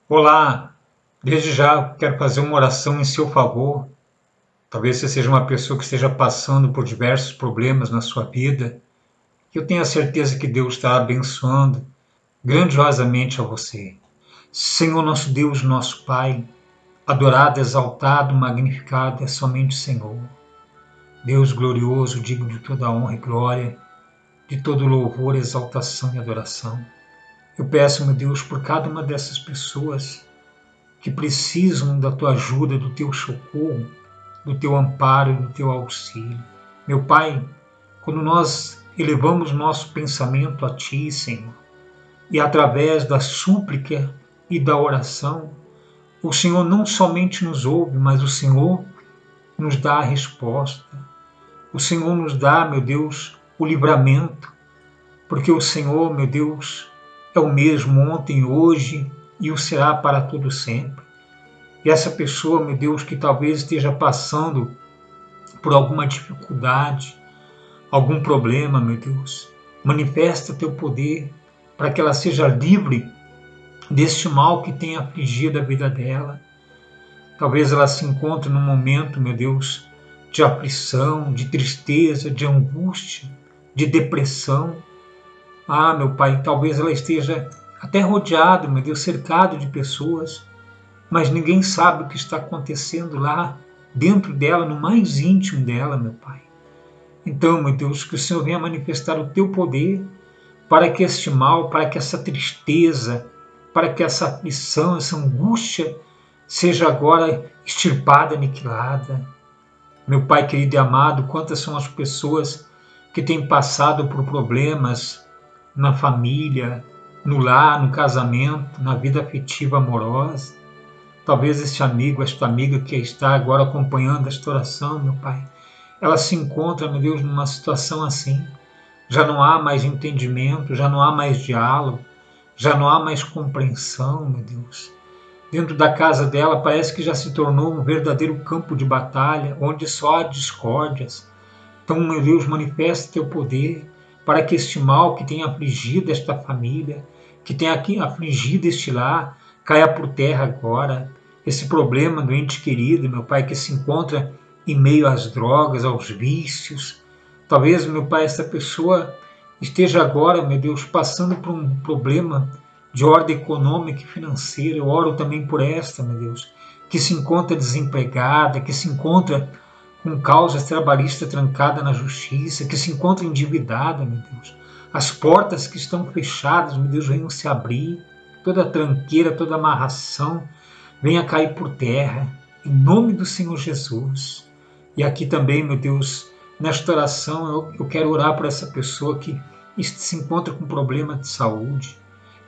Olá, desde já quero fazer uma oração em seu favor. Talvez você seja uma pessoa que esteja passando por diversos problemas na sua vida. Eu tenho a certeza que Deus está abençoando grandiosamente a você. Senhor nosso Deus, nosso Pai, adorado, exaltado, magnificado é somente o Senhor. Deus glorioso, digno de toda honra e glória, de todo louvor, exaltação e adoração. Eu peço, meu Deus, por cada uma dessas pessoas que precisam da tua ajuda, do teu socorro, do teu amparo, do teu auxílio. Meu Pai, quando nós elevamos nosso pensamento a Ti, Senhor, e através da súplica e da oração, o Senhor não somente nos ouve, mas o Senhor nos dá a resposta. O Senhor nos dá, meu Deus, o livramento, porque o Senhor, meu Deus, é o mesmo ontem, hoje e o será para todo sempre. E essa pessoa, meu Deus, que talvez esteja passando por alguma dificuldade, algum problema, meu Deus, manifesta teu poder para que ela seja livre deste mal que tem afligido a vida dela. Talvez ela se encontre num momento, meu Deus, de aflição, de tristeza, de angústia, de depressão. Ah, meu Pai, talvez ela esteja até rodeada, meu Deus, cercado de pessoas, mas ninguém sabe o que está acontecendo lá dentro dela, no mais íntimo dela, meu Pai. Então, meu Deus, que o Senhor venha manifestar o teu poder para que este mal, para que essa tristeza, para que essa aflição, essa angústia seja agora extirpada, aniquilada. Meu Pai querido e amado, quantas são as pessoas que têm passado por problemas na família, no lar, no casamento, na vida afetiva amorosa. Talvez este amigo, esta amiga que está agora acompanhando esta oração, meu Pai, ela se encontra, meu Deus, numa situação assim. Já não há mais entendimento, já não há mais diálogo, já não há mais compreensão, meu Deus. Dentro da casa dela parece que já se tornou um verdadeiro campo de batalha, onde só há discórdias. Então, meu Deus, manifesta teu poder para que este mal que tem afligido esta família, que tem aqui afligido este lar, caia por terra agora. Esse problema do ente querido, meu Pai, que se encontra em meio às drogas, aos vícios. Talvez, meu Pai, essa pessoa esteja agora, meu Deus, passando por um problema de ordem econômica e financeira. Eu oro também por esta, meu Deus, que se encontra desempregada, que se encontra com causas trabalhistas trancadas na justiça, que se encontra endividada, meu Deus. As portas que estão fechadas, meu Deus, venham se abrir. Toda tranqueira, toda amarração, venha cair por terra, em nome do Senhor Jesus. E aqui também, meu Deus, nesta oração, eu quero orar por essa pessoa que se encontra com problema de saúde.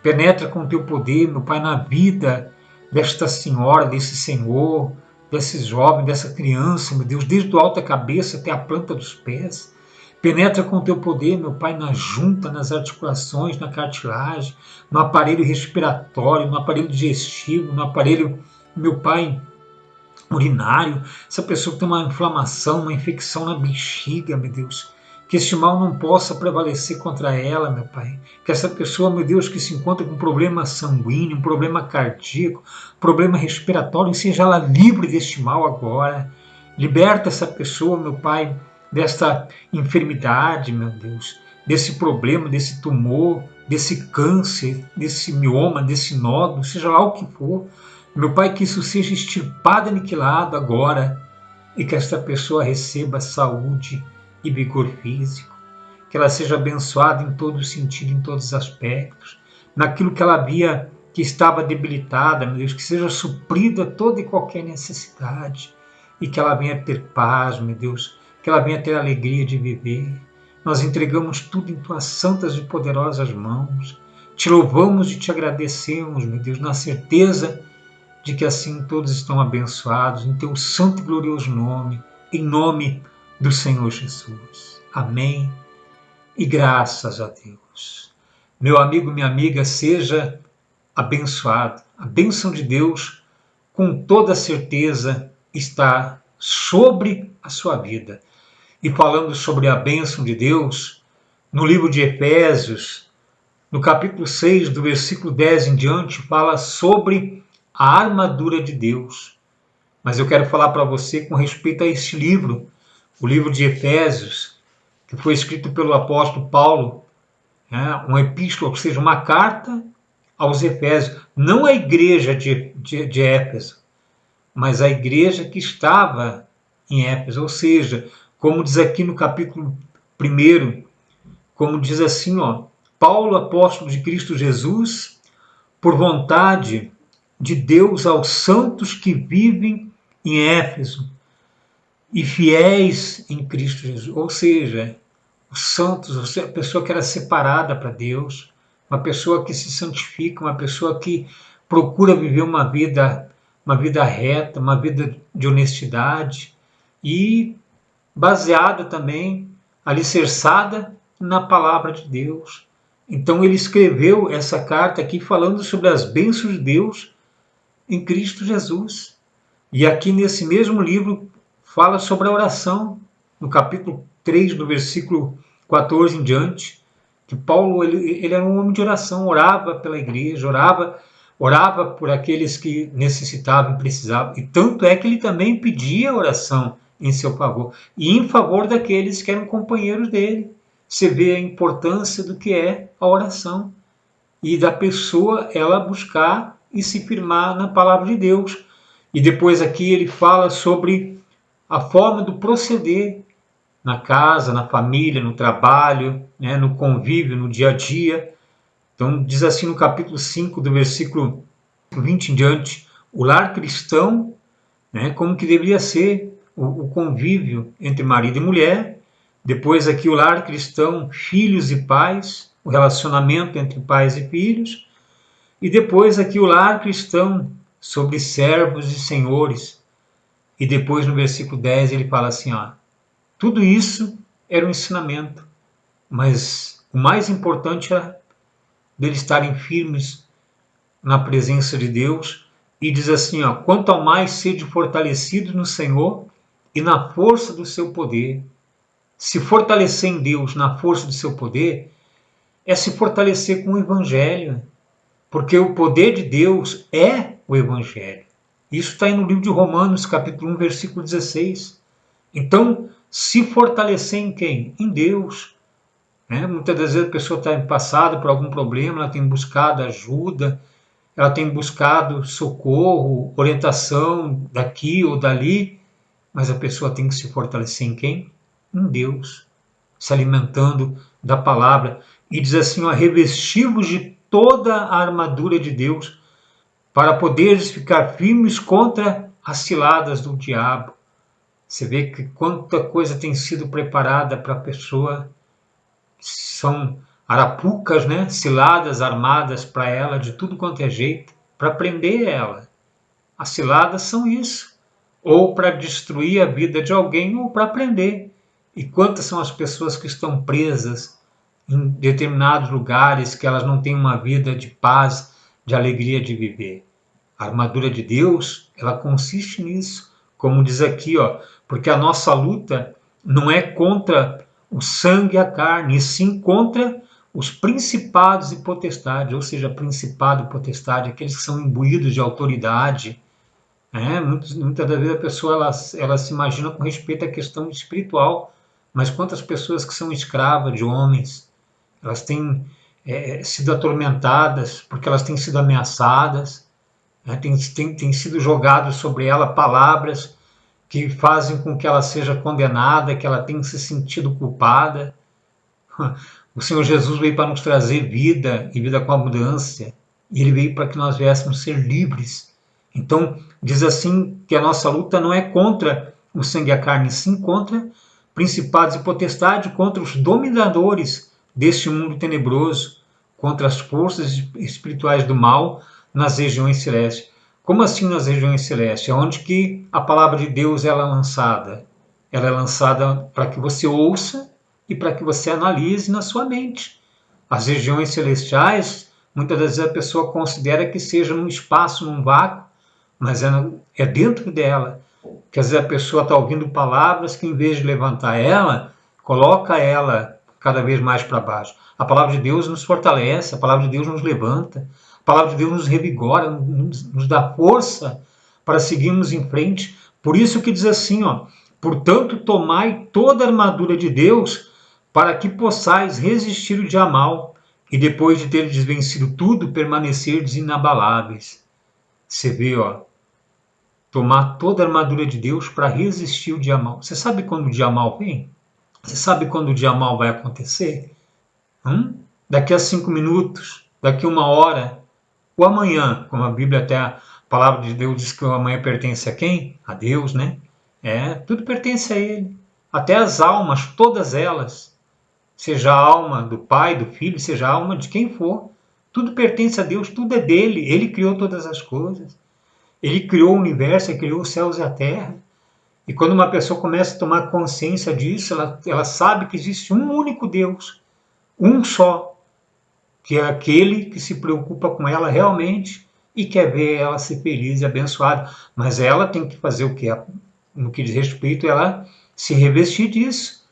Penetra com o teu poder, meu Pai, na vida desta senhora, desse senhor, desse jovem, dessa criança, meu Deus, desde o alto da cabeça até a planta dos pés. Penetra com o teu poder, meu Pai, na junta, nas articulações, na cartilagem, no aparelho respiratório, no aparelho digestivo, no aparelho, meu Pai, urinário. Essa pessoa que tem uma inflamação, uma infecção na bexiga, meu Deus. Que este mal não possa prevalecer contra ela, meu Pai. Que essa pessoa, meu Deus, que se encontra com problema sanguíneo, um problema cardíaco, problema respiratório, seja ela livre deste mal agora. Liberta essa pessoa, meu Pai, desta enfermidade, meu Deus, desse problema, desse tumor, desse câncer, desse mioma, desse nódulo, seja lá o que for. Meu Pai, que isso seja extirpado, aniquilado agora e que esta pessoa receba saúde e vigor físico, que ela seja abençoada em todo sentido, em todos os aspectos, naquilo que ela via que estava debilitada, meu Deus, que seja suprida toda e qualquer necessidade e que ela venha ter paz, meu Deus, que ela venha ter alegria de viver. Nós entregamos tudo em tuas santas e poderosas mãos. Te louvamos e te agradecemos, meu Deus, na certeza de que assim todos estão abençoados em teu santo e glorioso nome, em nome do Senhor Jesus. Amém e graças a Deus. Meu amigo, minha amiga, seja abençoado. A bênção de Deus, com toda certeza, está sobre a sua vida. E falando sobre a bênção de Deus, no livro de Efésios, no capítulo 6, do versículo 10 em diante, fala sobre a armadura de Deus. Mas eu quero falar para você com respeito a este livro, o livro de Efésios, que foi escrito pelo apóstolo Paulo, uma epístola, ou seja, uma carta aos Efésios, não a igreja de Éfeso, mas a igreja que estava em Éfeso, ou seja, como diz aqui no capítulo 1, como diz assim, Paulo, apóstolo de Cristo Jesus, por vontade de Deus aos santos que vivem em Éfeso e fiéis em Cristo Jesus, ou seja, os santos, a pessoa que era separada para Deus, uma pessoa que se santifica, uma pessoa que procura viver uma vida reta, uma vida de honestidade e baseada também, alicerçada na palavra de Deus. Então ele escreveu essa carta aqui falando sobre as bênçãos de Deus em Cristo Jesus. E aqui nesse mesmo livro fala sobre a oração, no capítulo 3, do versículo 14 em diante, que Paulo ele era um homem de oração, orava pela igreja, orava por aqueles que necessitavam e precisavam. E tanto é que ele também pedia oração em seu favor e em favor daqueles que eram companheiros dele. Você vê a importância do que é a oração e da pessoa ela buscar e se firmar na palavra de Deus. E depois aqui ele fala sobre a forma do proceder na casa, na família, no trabalho, no convívio, no dia a dia. Então diz assim no capítulo 5, do versículo 20 em diante, o lar cristão, como que deveria ser o convívio entre marido e mulher. Depois aqui o lar cristão, filhos e pais, o relacionamento entre pais e filhos. E depois aqui o lar cristão, sobre servos e senhores. E depois no versículo 10 ele fala assim, tudo isso era um ensinamento, mas o mais importante era deles estarem firmes na presença de Deus. E diz assim, quanto ao mais sede fortalecidos no Senhor e na força do seu poder. Se fortalecer em Deus na força do seu poder é se fortalecer com o Evangelho, porque o poder de Deus é o Evangelho. Isso está aí no livro de Romanos, capítulo 1, versículo 16. Então, se fortalecer em quem? Em Deus. Muitas das vezes a pessoa está passada por algum problema, ela tem buscado ajuda, ela tem buscado socorro, orientação daqui ou dali, mas a pessoa tem que se fortalecer em quem? Em Deus, se alimentando da palavra. E diz assim, revesti-vos de toda a armadura de Deus, para poderes ficar firmes contra as ciladas do diabo. Você vê que quanta coisa tem sido preparada para a pessoa, são arapucas, ciladas armadas para ela de tudo quanto é jeito, para prender ela. As ciladas são isso, ou para destruir a vida de alguém ou para prender. E quantas são as pessoas que estão presas em determinados lugares, que elas não têm uma vida de paz, de alegria de viver. A armadura de Deus, ela consiste nisso, como diz aqui, porque a nossa luta não é contra o sangue e a carne, e sim contra os principados e potestades, ou seja, principado e potestade, aqueles que são imbuídos de autoridade. Muitas das vezes a pessoa ela se imagina com respeito à questão espiritual, mas quantas pessoas que são escravas de homens, elas têm sido atormentadas porque elas têm sido ameaçadas, tem sido jogado sobre ela palavras que fazem com que ela seja condenada, que ela tenha se sentido culpada. O Senhor Jesus veio para nos trazer vida e vida com abundância, e Ele veio para que nós viéssemos ser livres. Então, diz assim que a nossa luta não é contra o sangue e a carne, sim contra principados e potestades, contra os dominadores deste mundo tenebroso, contra as forças espirituais do mal nas regiões celestes. Como assim nas regiões celestes? É onde que a palavra de Deus ela é lançada. Ela é lançada para que você ouça e para que você analise na sua mente. As regiões celestiais, muitas vezes a pessoa considera que seja num espaço, num vácuo, mas é dentro dela. Quer dizer, a pessoa está ouvindo palavras que, em vez de levantar ela, coloca ela cada vez mais para baixo. A palavra de Deus nos fortalece, a palavra de Deus nos levanta, a palavra de Deus nos revigora, nos dá força para seguirmos em frente. Por isso que diz assim, ó, portanto, tomai toda a armadura de Deus para que possais resistir o dia mal e depois de ter desvencido tudo, permanecerdes inabaláveis. Você vê, ó, tomar toda a armadura de Deus para resistir o dia mal. Você sabe quando o dia mal vem? Você sabe quando o dia mal vai acontecer? Daqui a 5 minutos, daqui a 1 hora, o amanhã, como a Bíblia até a palavra de Deus diz que o amanhã pertence a quem? A Deus, né? Tudo pertence a Ele. Até as almas, todas elas, seja a alma do Pai, do Filho, seja a alma de quem for, tudo pertence a Deus, tudo é dele. Ele criou todas as coisas. Ele criou o universo, ele criou os céus e a terra. E quando uma pessoa começa a tomar consciência disso, ela sabe que existe um único Deus, um só, que é aquele que se preocupa com ela realmente e quer ver ela ser feliz e abençoada. Mas ela tem que fazer o que? No que diz respeito, ela se revestir disso,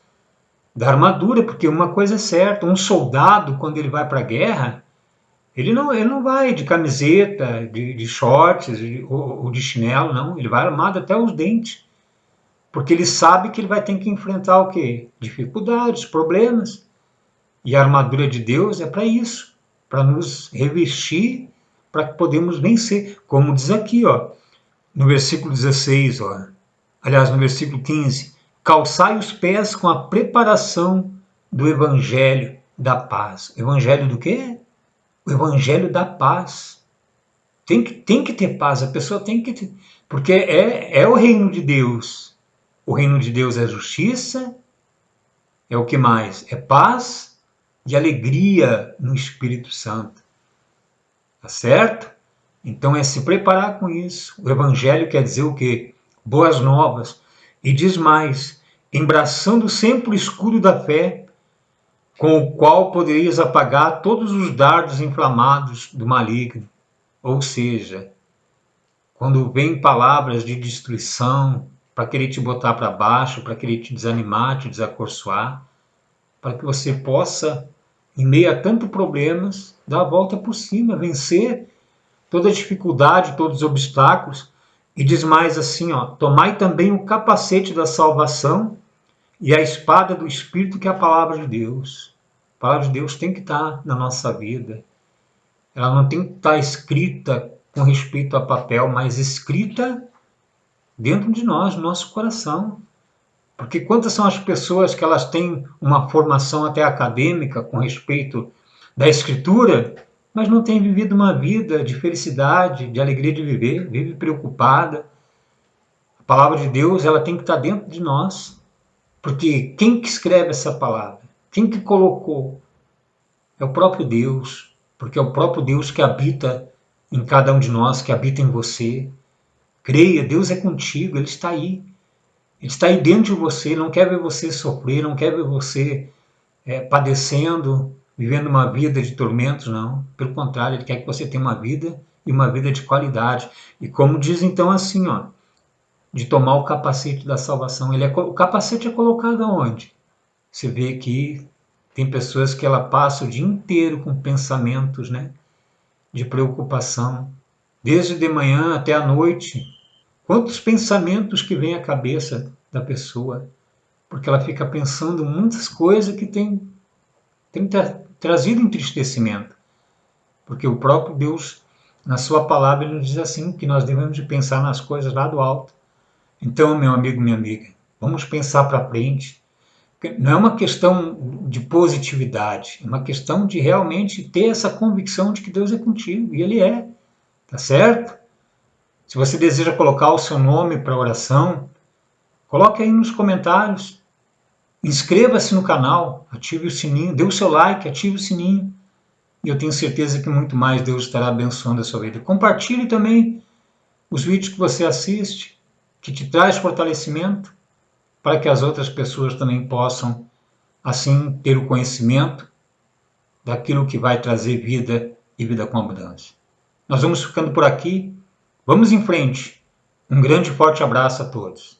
da armadura, porque uma coisa é certa, um soldado, quando ele vai para a guerra, ele não vai de camiseta, de shorts ou de chinelo, não. Ele vai armado até os dentes, porque ele sabe que ele vai ter que enfrentar o quê? Dificuldades, problemas. E a armadura de Deus é para isso, para nos revestir, para que podemos vencer. Como diz aqui, ó, no versículo 16, ó, aliás, no versículo 15, calçai os pés com a preparação do evangelho da paz. Evangelho do quê? O evangelho da paz. Tem que ter paz, a pessoa tem que ter, porque é o reino de Deus. O reino de Deus é justiça, é o que mais? É paz e alegria no Espírito Santo. Tá certo? Então é se preparar com isso. O evangelho quer dizer o quê? Boas novas. E diz mais, embraçando sempre o escudo da fé, com o qual poderias apagar todos os dardos inflamados do maligno. Ou seja, quando vem palavras de destruição, para querer te botar para baixo, para querer te desanimar, te desacorçoar, para que você possa, em meio a tantos problemas, dar a volta por cima, vencer toda a dificuldade, todos os obstáculos. E diz mais assim, ó, tomai também o capacete da salvação e a espada do Espírito, que é a palavra de Deus. A palavra de Deus tem que estar na nossa vida. Ela não tem que estar escrita com respeito a papel, mas escrita dentro de nós, no nosso coração. Porque quantas são as pessoas que elas têm uma formação até acadêmica com respeito da escritura, mas não têm vivido uma vida de felicidade, de alegria de viver, vive preocupada. A palavra de Deus, ela tem que estar dentro de nós, porque quem que escreve essa palavra? Quem que colocou? É o próprio Deus, porque é o próprio Deus que habita em cada um de nós, que habita em você. Creia, Deus é contigo, Ele está aí. Ele está aí dentro de você, Ele não quer ver você sofrer, não quer ver você padecendo, vivendo uma vida de tormentos, não. Pelo contrário, Ele quer que você tenha uma vida e uma vida de qualidade. E como diz então assim, ó, de tomar o capacete da salvação. O capacete é colocado aonde? Você vê que tem pessoas que ela passa o dia inteiro com pensamentos, né, de preocupação, desde de manhã até a noite. Quantos pensamentos que vêm à cabeça da pessoa, porque ela fica pensando muitas coisas que tem trazido entristecimento. Porque o próprio Deus, na sua palavra, ele nos diz assim, que nós devemos de pensar nas coisas lá do alto. Então, meu amigo, minha amiga, vamos pensar para frente. Não é uma questão de positividade, é uma questão de realmente ter essa convicção de que Deus é contigo, e Ele é, tá certo? Se você deseja colocar o seu nome para oração, coloque aí nos comentários, inscreva-se no canal, ative o sininho, dê o seu like, ative o sininho, e eu tenho certeza que muito mais Deus estará abençoando a sua vida. Compartilhe também os vídeos que você assiste, que te traz fortalecimento, para que as outras pessoas também possam, assim, ter o conhecimento daquilo que vai trazer vida e vida com abundância. Nós vamos ficando por aqui. Vamos em frente. Um grande e forte abraço a todos.